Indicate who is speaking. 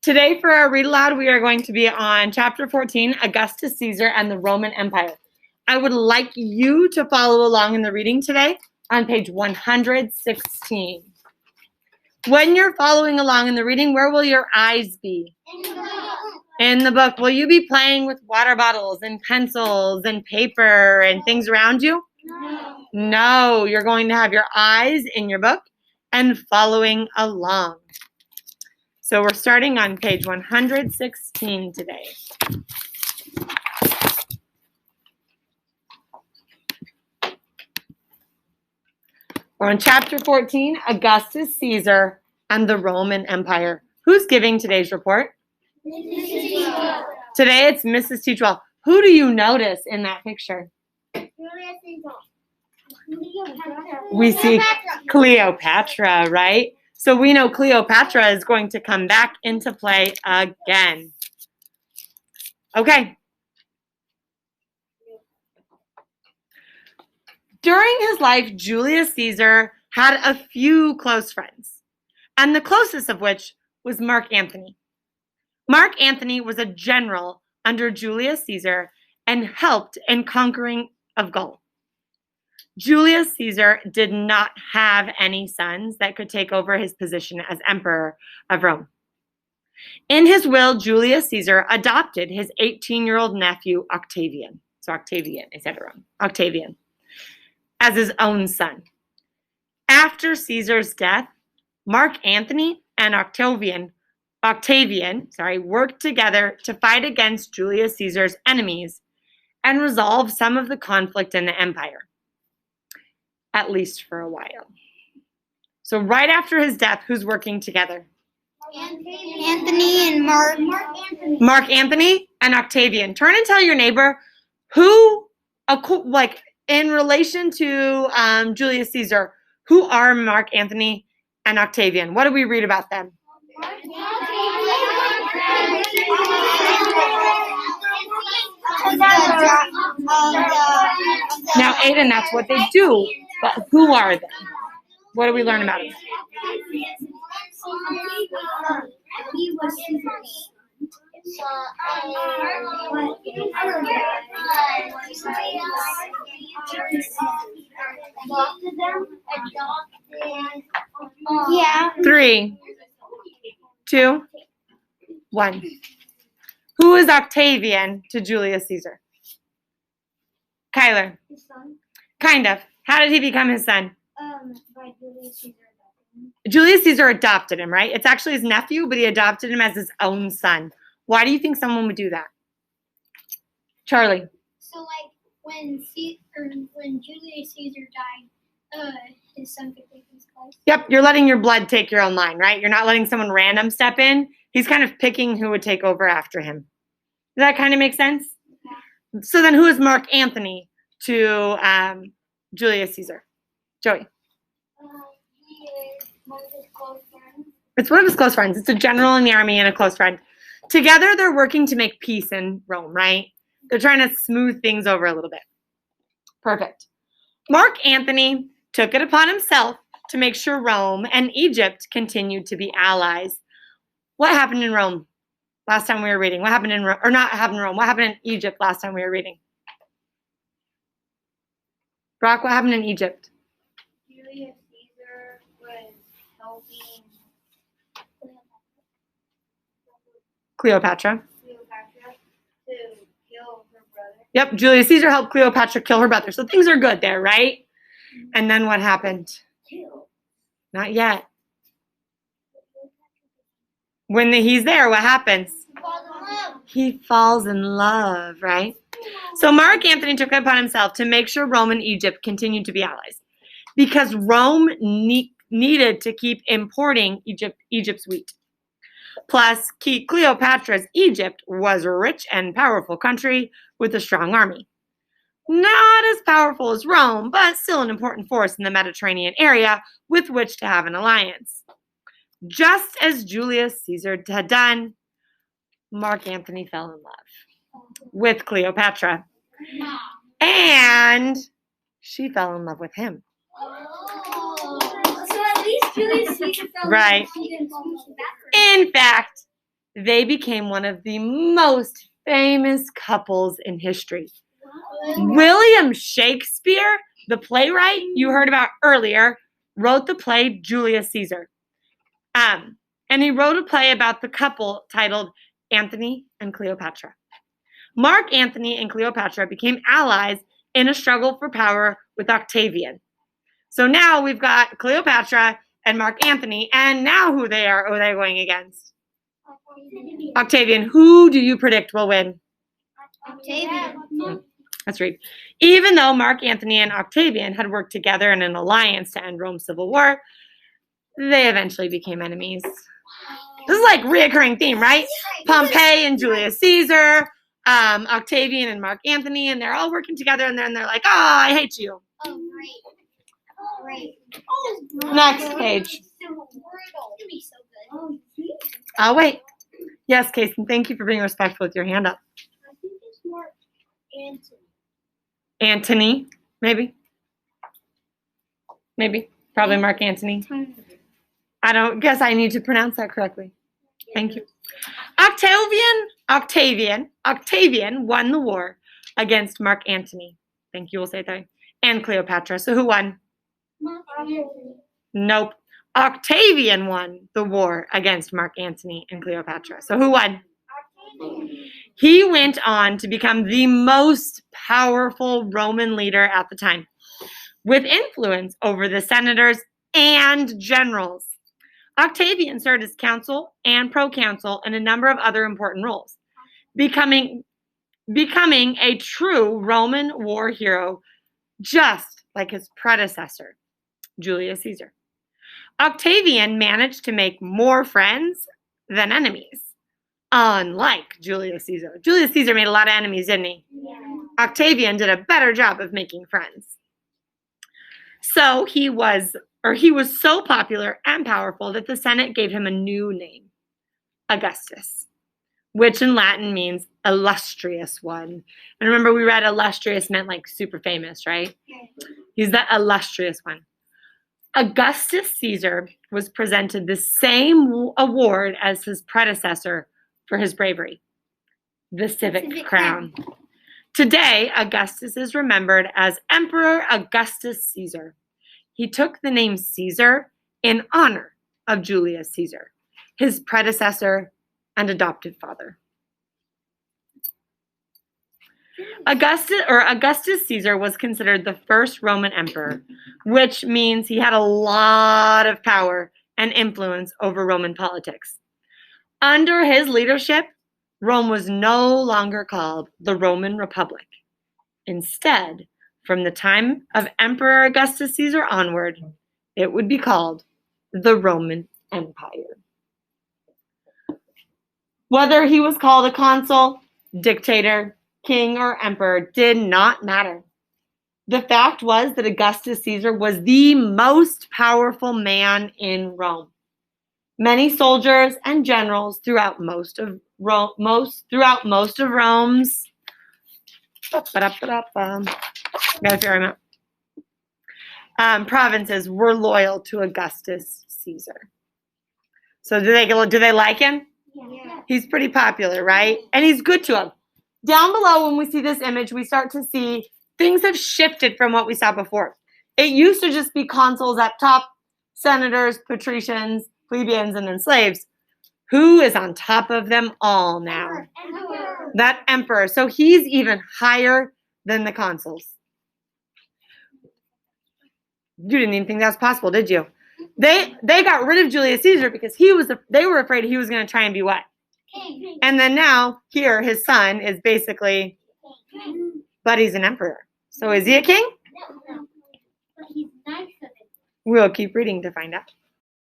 Speaker 1: Today for our read aloud, we are going to be on chapter 14, Augustus Caesar and the Roman Empire. I would like you to follow along in the reading today on page 116. When you're following along in the reading, where will your eyes be? In the book. Will you be playing with water bottles and pencils and paper and things around you? No, you're going to have your eyes in your book and following along. So we're starting on page 116 today. We're on chapter 14, Augustus Caesar and the Roman Empire. Who's giving today's report? Mrs. Today it's Mrs. T12. Who do you notice in that picture? We see Cleopatra, right? So we know Cleopatra is going to come back into play again. Okay. During his life, Julius Caesar had a few close friends, and the closest of which was Mark Antony. Mark Antony was a general under Julius Caesar and helped in conquering of Gaul. Julius Caesar did not have any sons that could take over his position as emperor of Rome. In his will, Julius Caesar adopted his 18-year-old nephew, Octavian. So Octavian, I said it wrong. Octavian, as his own son. After Caesar's death, Mark Antony and Octavian worked together to fight against Julius Caesar's enemies and resolve some of the conflict in the empire, at least for a while. So right after his death, who's working together?
Speaker 2: Anthony and Mark.
Speaker 1: Mark Antony and Octavian. Turn and tell your neighbor who, in relation to Julius Caesar, who are Mark Antony and Octavian? What do we read about them? Now, Aiden, that's what they do, but who are they? What do we learn about them?
Speaker 2: Yeah.
Speaker 1: 3, 2, 1. Who is Octavian to Julius Caesar? Kyler.
Speaker 2: His son.
Speaker 1: Kind of. How did he become his son?
Speaker 2: By Julius Caesar adopting him.
Speaker 1: Julius Caesar adopted him, right? It's actually his nephew, but he adopted him as his own son. Why do you think someone would do that? Charlie.
Speaker 2: So, like, when Julius Caesar died, his son could take his place.
Speaker 1: Yep, you're letting your blood take your own line, right? You're not letting someone random step in. He's kind of picking who would take over after him. Does that kind of make sense? Yeah. So then who is Mark Antony to Julius Caesar? Joey.
Speaker 2: He is one of his close friends.
Speaker 1: It's one of his close friends. It's a general in the army and a close friend. Together, they're working to make peace in Rome, right? They're trying to smooth things over a little bit. Perfect. Mark Antony took it upon himself to make sure Rome and Egypt continued to be allies. What happened in Rome last time we were reading? What happened in Rome? Or not happened in Rome. What happened in Egypt last time we were reading? Brock, what happened in Egypt?
Speaker 2: Julius Caesar was helping
Speaker 1: Cleopatra.
Speaker 2: To kill her brother.
Speaker 1: Yep, Julius Caesar helped Cleopatra kill her brother. So things are good there, right? And then what happened? Not yet. When he's there, what happens? He falls in love, right? So Mark Antony took it upon himself to make sure Rome and Egypt continued to be allies, because Rome needed to keep importing Egypt's wheat. Plus, Cleopatra's Egypt was a rich and powerful country with a strong army. Not as powerful as Rome, but still an important force in the Mediterranean area with which to have an alliance. Just as Julius Caesar had done, Mark Antony fell in love with Cleopatra. And she fell in love with him.
Speaker 2: So at least Julius Caesar fell
Speaker 1: Right.
Speaker 2: in love with
Speaker 1: In fact, they became one of the most famous couples in history. William Shakespeare, the playwright you heard about earlier, wrote the play Julius Caesar. And he wrote a play about the couple titled Antony and Cleopatra. Mark Antony and Cleopatra became allies in a struggle for power with Octavian. So now we've got Cleopatra and Mark Antony, and now who are they going against? Octavian. Who do you predict will win?
Speaker 2: Octavian.
Speaker 1: That's right. Even though Mark Antony and Octavian had worked together in an alliance to end Rome's civil war, they eventually became enemies. This is like a reoccurring theme, right? Pompey and Julius Caesar, Octavian and Mark Antony, and they're all working together, and then they're like, oh, I hate you.
Speaker 2: Oh, great.
Speaker 1: Next page. I'll wait. Yes, Casey, thank you for being respectful with your hand up.
Speaker 2: I think it's Mark Antony.
Speaker 1: Antony, maybe. Maybe. Probably Mark Antony. I don't guess I need to pronounce that correctly. Thank you. Octavian won the war against Mark Antony. Thank you, we'll say it that way. And Cleopatra. So who won?
Speaker 2: Mark Antony.
Speaker 1: Nope. Octavian won the war against Mark Antony and Cleopatra. So who won? He went on to become the most powerful Roman leader at the time, with influence over the senators and generals. Octavian served as consul and proconsul and a number of other important roles, becoming a true Roman war hero, just like his predecessor, Julius Caesar. Octavian managed to make more friends than enemies, unlike Julius Caesar. Julius Caesar made a lot of enemies, didn't he?
Speaker 2: Yeah.
Speaker 1: Octavian did a better job of making friends. So he was so popular and powerful that the Senate gave him a new name, Augustus, which in Latin means illustrious one. And remember, we read illustrious meant like super famous, right? He's the illustrious one. Augustus Caesar was presented the same award as his predecessor for his bravery, the civic crown. Today, Augustus is remembered as Emperor Augustus Caesar. He took the name Caesar in honor of Julius Caesar, his predecessor and adopted father. Augustus Caesar was considered the first Roman emperor, which means he had a lot of power and influence over Roman politics. Under his leadership, Rome was no longer called the Roman Republic. Instead, from the time of Emperor Augustus Caesar onward, it would be called the Roman Empire. Whether he was called a consul, dictator, king, or emperor did not matter. The fact was that Augustus Caesar was the most powerful man in Rome. Many soldiers and generals throughout most of Rome's provinces were loyal to Augustus Caesar. So do they like him?
Speaker 2: Yeah.
Speaker 1: He's pretty popular, right? And he's good to them. Down below, when we see this image, we start to see things have shifted from what we saw before. It used to just be consuls up top, senators, patricians, plebeians, and then slaves. Who is on top of them all now?
Speaker 2: Emperor.
Speaker 1: That emperor. So he's even higher than the consuls. You didn't even think that was possible, did you? They got rid of Julius Caesar because they were afraid he was going to try and be what?
Speaker 2: King.
Speaker 1: And then now, here, his son is basically, but he's an emperor. So is he a king?
Speaker 2: No. But he's nice of it.
Speaker 1: We'll keep reading to find out.